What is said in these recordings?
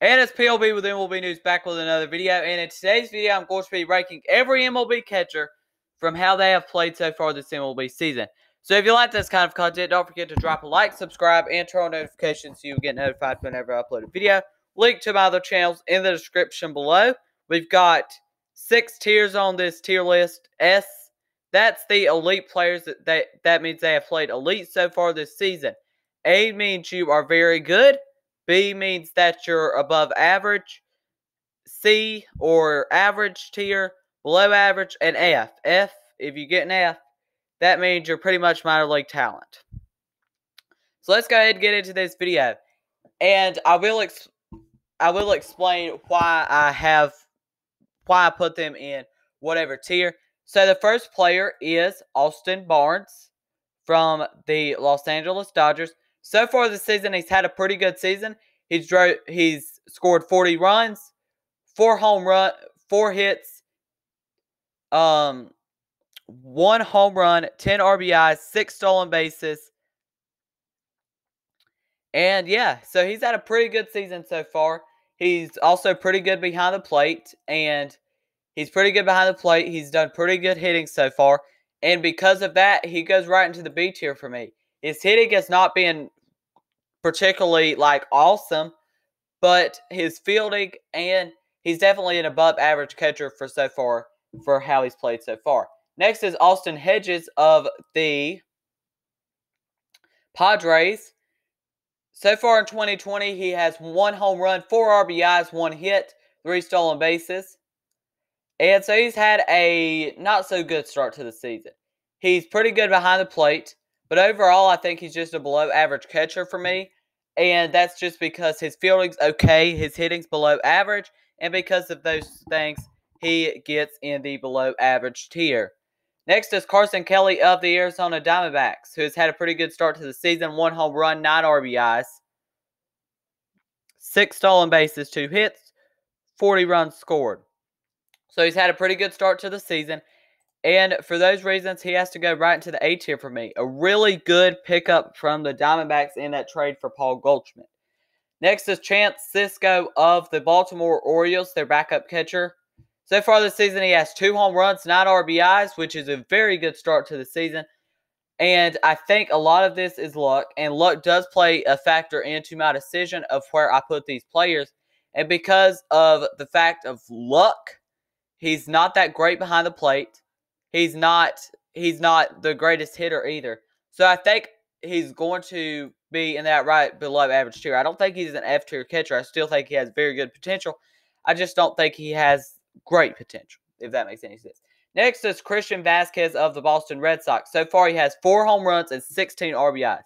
And it's PLB with MLB News back with another video. And in today's video, I'm going to be ranking every MLB catcher from how they have played so far this MLB season. So if you like this kind of content, don't forget to drop a like, subscribe, and turn on notifications so you'll get notified whenever I upload a video. Link to my other channels in the description below. We've got 6 tiers on this tier list. S, that's the elite players. That means they have played elite so far this season. A means you are very good. B means that you're above average. C, or average tier, below average. And F. F, if you get an F, that means you're pretty much minor league talent. So let's go ahead and get into this video. And I will explain why I put them in whatever tier. So the first player is Austin Barnes from the Los Angeles Dodgers. So far this season, he's had a pretty good season. He's scored 40 runs, 4 hits, 1 home run, 10 RBIs, 6 stolen bases. And yeah, so he's had a pretty good season so far. He's also pretty good behind the plate, and he's pretty good behind the plate. He's done pretty good hitting so far, and because of that, he goes right into the B tier for me. His hitting has not been particularly, awesome, but his fielding, and he's definitely an above-average catcher for how he's played so far. Next is Austin Hedges of the Padres. So far in 2020, he has 1 home run, 4 RBIs, 1 hit, 3 stolen bases. And so he's had a not-so-good start to the season. He's pretty good behind the plate, but overall, I think he's just a below-average catcher for me. And that's just because his fielding's okay, his hitting's below average, and because of those things, he gets in the below-average tier. Next is Carson Kelly of the Arizona Diamondbacks, who has had a pretty good start to the season. 1 home run, 9 RBIs, 6 stolen bases, 2 hits, 40 runs scored. So he's had a pretty good start to the season. And for those reasons, he has to go right into the A tier for me. A really good pickup from the Diamondbacks in that trade for Paul Goldschmidt. Next is Chance Sisco of the Baltimore Orioles, their backup catcher. So far this season, he has 2 home runs, 9 RBIs, which is a very good start to the season. And I think a lot of this is luck, and luck does play a factor into my decision of where I put these players. And because of the fact of luck, he's not that great behind the plate. He's not the greatest hitter either. So I think he's going to be in that right below average tier. I don't think he's an F tier catcher. I still think he has very good potential. I just don't think he has great potential, if that makes any sense. Next is Christian Vazquez of the Boston Red Sox. So far, he has 4 home runs and 16 RBIs,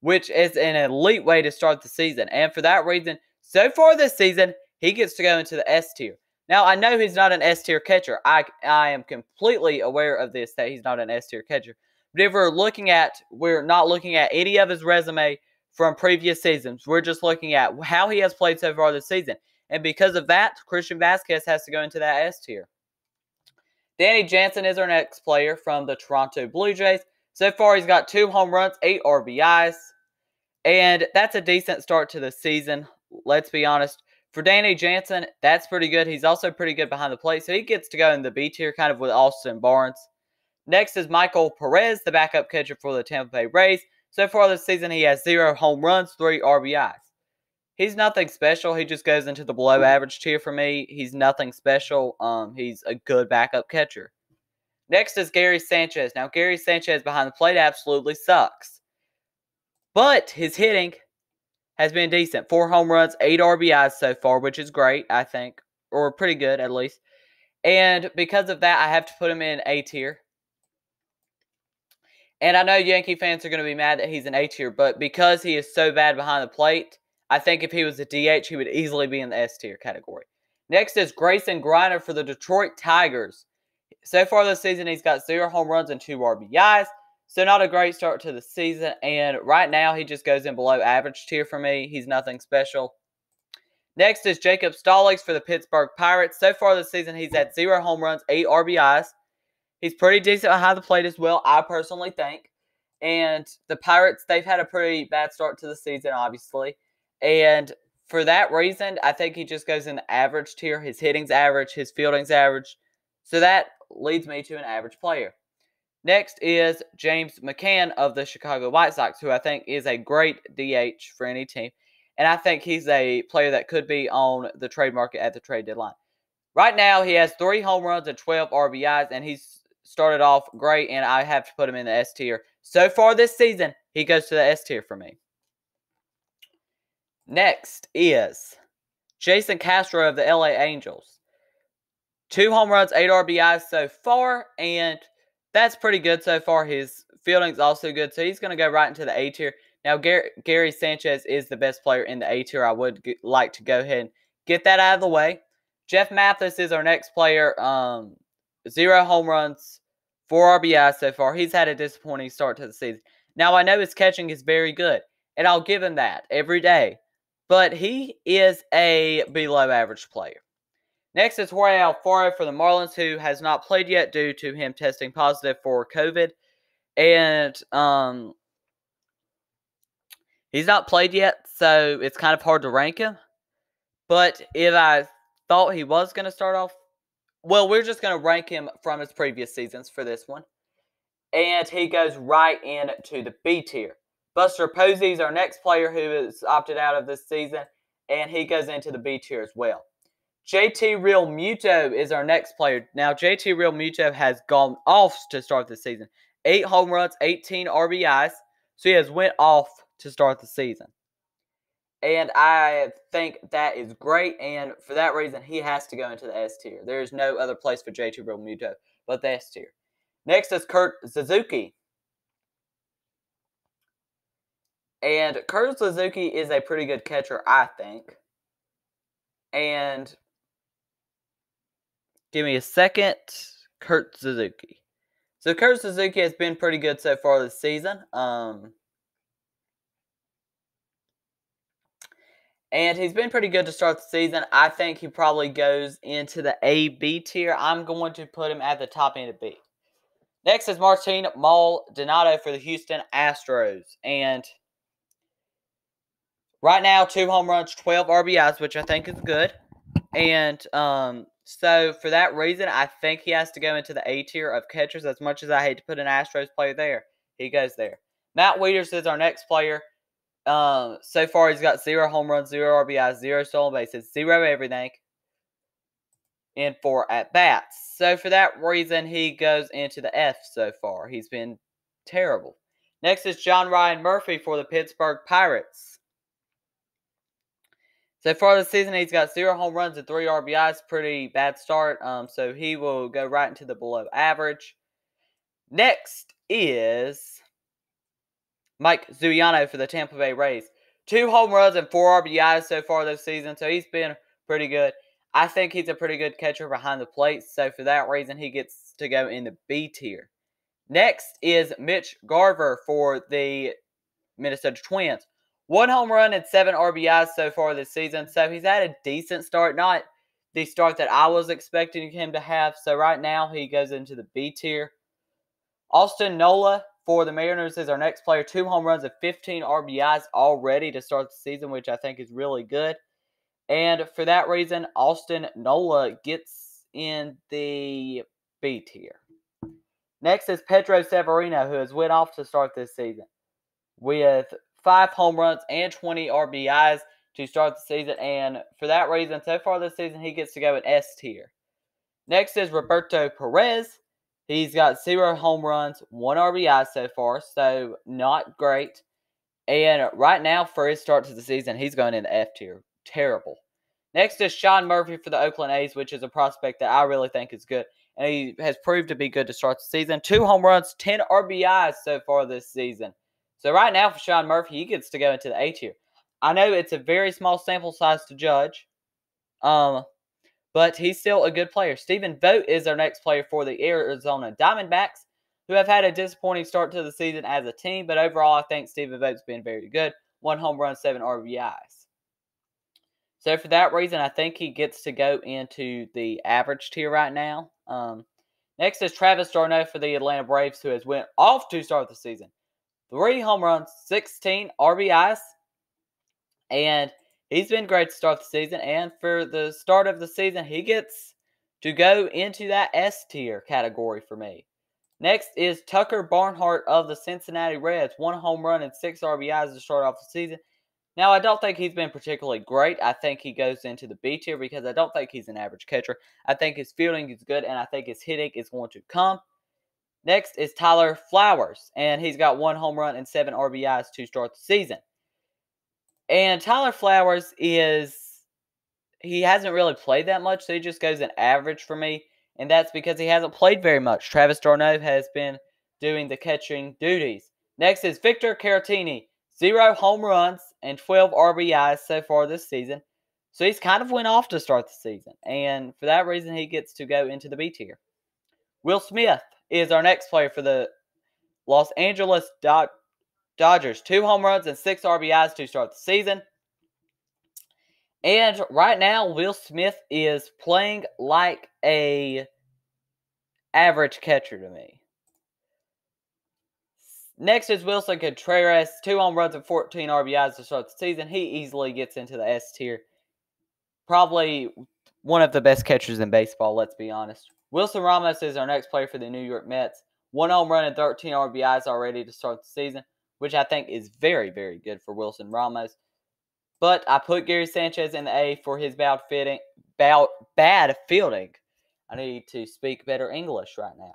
which is an elite way to start the season. And for that reason, so far this season, he gets to go into the S tier. Now, I know he's not an S-tier catcher. I am completely aware of this, that he's not an S-tier catcher. But if we're not looking at any of his resume from previous seasons. We're just looking at how he has played so far this season. And because of that, Christian Vazquez has to go into that S tier. Danny Jansen is our next player from the Toronto Blue Jays. So far, he's got 2 home runs, 8 RBIs. And that's a decent start to the season, let's be honest. For Danny Jansen, that's pretty good. He's also pretty good behind the plate, so he gets to go in the B tier kind of with Austin Barnes. Next is Michael Perez, the backup catcher for the Tampa Bay Rays. So far this season, he has 0 home runs, 3 RBIs. He's nothing special. He just goes into the below average tier for me. He's nothing special. He's a good backup catcher. Next is Gary Sanchez. Now, Gary Sanchez behind the plate absolutely sucks. But his hitting has been decent. 4 home runs, 8 RBIs so far, which is great, I think. Or pretty good, at least. And because of that, I have to put him in A tier. And I know Yankee fans are going to be mad that he's an A tier, but because he is so bad behind the plate, I think if he was a DH, he would easily be in the S tier category. Next is Grayson Greiner for the Detroit Tigers. So far this season, he's got 0 home runs and 2 RBIs. So not a great start to the season, and right now he just goes in below average tier for me. He's nothing special. Next is Jacob Stallings for the Pittsburgh Pirates. So far this season, he's had 0 home runs, 8 RBIs. He's pretty decent behind the plate as well, I personally think. And the Pirates, they've had a pretty bad start to the season, obviously. And for that reason, I think he just goes in the average tier. His hitting's average, his fielding's average. So that leads me to an average player. Next is James McCann of the Chicago White Sox, who I think is a great DH for any team. And I think he's a player that could be on the trade market at the trade deadline. Right now, he has 3 home runs and 12 RBIs, and he's started off great, and I have to put him in the S tier. So far this season, he goes to the S tier for me. Next is Jason Castro of the LA Angels. 2 home runs, 8 RBIs so far, and that's pretty good so far. His fielding's also good, so he's going to go right into the A tier. Now, Gary Sanchez is the best player in the A tier. I would like to go ahead and get that out of the way. Jeff Mathis is our next player. 0 home runs, 4 RBIs so far. He's had a disappointing start to the season. Now, I know his catching is very good, and I'll give him that every day. But he is a below-average player. Next is Jorge Alfaro for the Marlins, who has not played yet due to him testing positive for COVID. And he's not played yet, so it's kind of hard to rank him. But if I thought he was going to start off, well, we're just going to rank him from his previous seasons for this one. And he goes right into the B tier. Buster Posey is our next player who is opted out of this season, and he goes into the B tier as well. JT Realmuto is our next player. Now, JT Realmuto has gone off to start the season. 8 home runs, 18 RBIs, so he has went off to start the season. And I think that is great, and for that reason, he has to go into the S tier. There is no other place for JT Realmuto but the S tier. Next is Kurt Suzuki. And Kurt Suzuki is a pretty good catcher, I think. And give me a second. Kurt Suzuki. So Kurt Suzuki has been pretty good so far this season. And he's been pretty good to start the season. I think he probably goes into the A-B tier. I'm going to put him at the top end of B. Next is Martin Maldonado for the Houston Astros. And right now, 2 home runs, 12 RBIs, which I think is good. And so for that reason, I think he has to go into the A tier of catchers. As much as I hate to put an Astros player there, he goes there. Matt Wieters is our next player. So far, he's got 0 home runs, 0 RBIs, 0 stolen bases, 0 everything, and 4 at-bats. So for that reason, he goes into the F so far. He's been terrible. Next is John Ryan Murphy for the Pittsburgh Pirates. So far this season, he's got 0 home runs and 3 RBIs. Pretty bad start. So he will go right into the below average. Next is Mike Zuliano for the Tampa Bay Rays. 2 home runs and 4 RBIs so far this season. So he's been pretty good. I think he's a pretty good catcher behind the plate. So for that reason, he gets to go in the B tier. Next is Mitch Garver for the Minnesota Twins. 1 home run and 7 RBIs so far this season. So he's had a decent start. Not the start that I was expecting him to have. So right now he goes into the B tier. Austin Nola for the Mariners is our next player. 2 home runs and 15 RBIs already to start the season, which I think is really good. And for that reason, Austin Nola gets in the B tier. Next is Pedro Severino, who has went off to start this season with 5 home runs and 20 RBIs to start the season. And for that reason, so far this season, he gets to go in S tier. Next is Roberto Perez. He's got 0 home runs, 1 RBI so far, so not great. And right now, for his start to the season, he's going in the F tier. Terrible. Next is Sean Murphy for the Oakland A's, which is a prospect that I really think is good. And he has proved to be good to start the season. 2 home runs, 10 RBIs so far this season. So right now for Sean Murphy, he gets to go into the A tier. I know it's a very small sample size to judge. But he's still a good player. Stephen Vogt is our next player for the Arizona Diamondbacks, who have had a disappointing start to the season as a team. But overall, I think Stephen Vogt's been very good. 1 home run, 7 RBIs. So for that reason, I think he gets to go into the average tier right now. Next is Travis d'Arnaud for the Atlanta Braves, who has went off to start the season. 3 home runs, 16 RBIs. And He's been great to start the season, and for the start of the season, he gets to go into that S tier category for me. Next is Tucker Barnhart of the Cincinnati Reds. 1 home run and 6 RBIs to start off the season. Now, I don't think he's been particularly great. I think he goes into the B tier because I don't think he's an average catcher. I think his fielding is good, and I think his hitting is going to come. Next is Tyler Flowers, and he's got 1 home run and 7 RBIs to start the season. And Tyler Flowers he hasn't really played that much, so he just goes an average for me, and that's because he hasn't played very much. Travis d'Arnaud has been doing the catching duties. Next is Victor Caratini. 0 home runs and 12 RBIs so far this season. So he's kind of went off to start the season, and for that reason, he gets to go into the B tier. Will Smith is our next player for the Los Angeles Dodgers. 2 home runs and 6 RBIs to start the season. And right now, Will Smith is playing like a average catcher to me. Next is Wilson Contreras. 2 home runs and 14 RBIs to start the season. He easily gets into the S tier. Probably one of the best catchers in baseball, let's be honest. Wilson Ramos is our next player for the New York Mets. 1 home run and 13 RBIs already to start the season, which I think is very, very good for Wilson Ramos. But I put Gary Sanchez in the A for his bad fielding. I need to speak better English right now.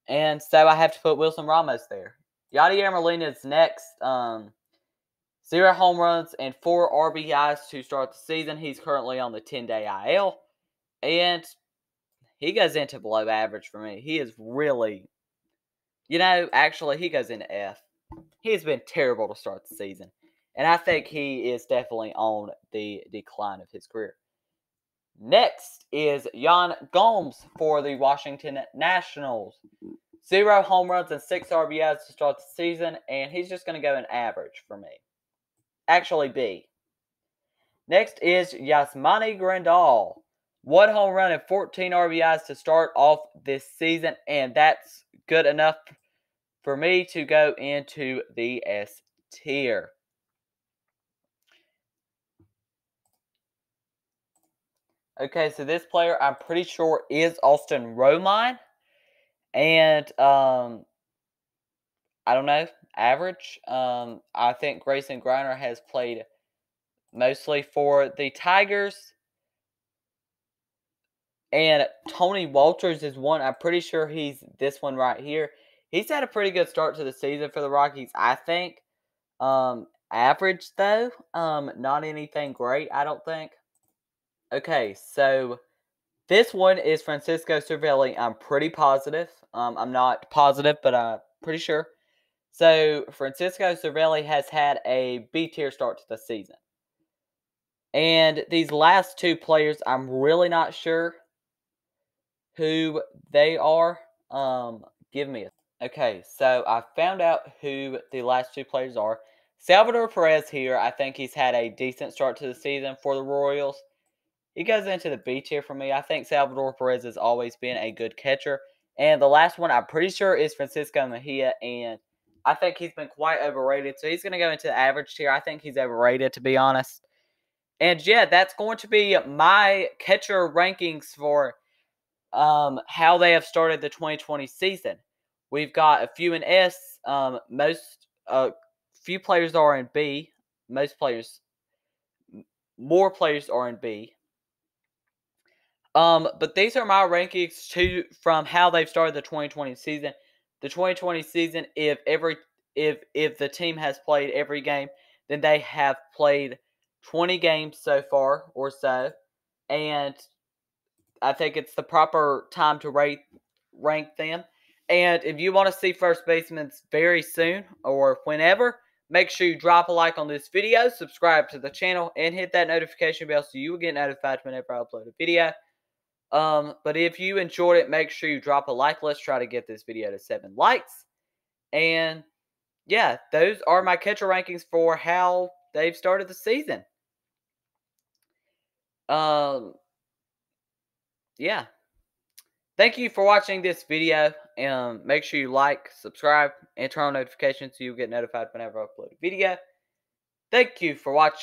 And so I have to put Wilson Ramos there. Yadier Molina is next. 0 home runs and 4 RBIs to start the season. He's currently on the 10-day IL. And he goes into below average for me. He is really, actually he goes into F. He has been terrible to start the season. And I think he is definitely on the decline of his career. Next is Yan Gomes for the Washington Nationals. 0 home runs and 6 RBIs to start the season, and he's just going to go an average for me. Actually, B. Next is Yasmani Grandal. 1 home run and 14 RBIs to start off this season, and that's good enough for me to go into the S tier. Okay, so this player I'm pretty sure is Austin Romine. And, I don't know, average. I think Grayson Greiner has played mostly for the Tigers. And Tony Walters is one. I'm pretty sure he's this one right here. He's had a pretty good start to the season for the Rockies, I think. Average, though. Not anything great, I don't think. Okay, so this one is Francisco Cervelli. I'm pretty positive. I'm not positive, but I'm pretty sure. So, Francisco Cervelli has had a B-tier start to the season. And these last 2 players, I'm really not sure who they are. Give me a... Okay, so I found out who the last 2 players are. Salvador Perez here, I think he's had a decent start to the season for the Royals. He goes into the B tier for me. I think Salvador Perez has always been a good catcher. And the last one, I'm pretty sure, is Francisco Mejia. And I think he's been quite overrated. So he's going to go into the average tier. I think he's overrated, to be honest. And yeah, that's going to be my catcher rankings for how they have started the 2020 season. We've got a few in S. Few players are in B. More players are in B. But these are my rankings from how they've started the 2020 season. The 2020 season, if the team has played every game, then they have played 20 games so far or so. And I think it's the proper time to rank them. And if you want to see first basemen very soon or whenever, make sure you drop a like on this video, subscribe to the channel, and hit that notification bell so you will get notified whenever I upload a video. But if you enjoyed it, make sure you drop a like. Let's try to get this video to 7 likes. And yeah, those are my catcher rankings for how they've started the season. Yeah. Thank you for watching this video. Make sure you like, subscribe, and turn on notifications so you get notified whenever I upload a video. Thank you for watching.